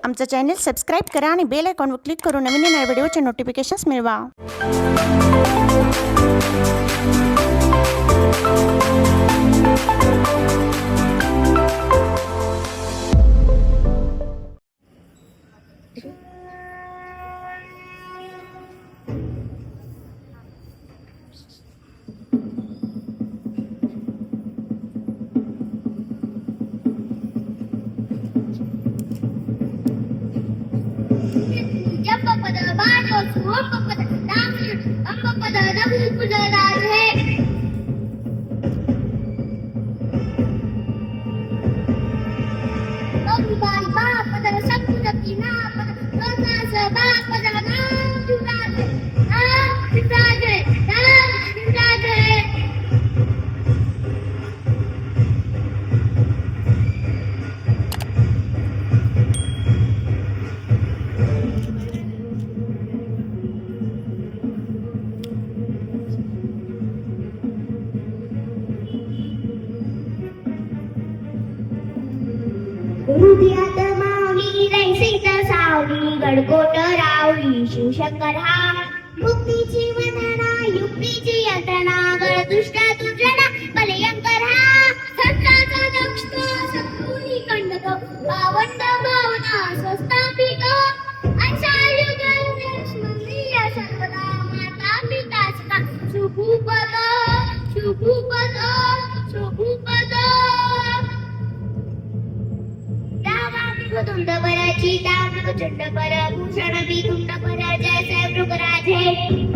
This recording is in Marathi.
आमचं चॅनल सबस्क्राईब करा आणि बेल आयकॉनवर क्लिक करून नवीन येणाऱ्या व्हिडिओचे नोटिफिकेशन्स मिळवा. हृदयात माऊली रैसीत सावली गडकोट रावली शिवशंकर हा मुक्तीची वंदना युक्तीची यंत्रणा गळदुष्ट दुर्जना भयंकर हा सत्याचा दक्ष शत्रुनी कंडक भावंड भावना स्वस्तापित अंशायुग मंदिर सर्वदा माता पिता सदा शुभूपद शुभूपद शुभूपद तुंड पराची दाम चंड पर भूषण भी तुंड पर जैसे मृगराज है.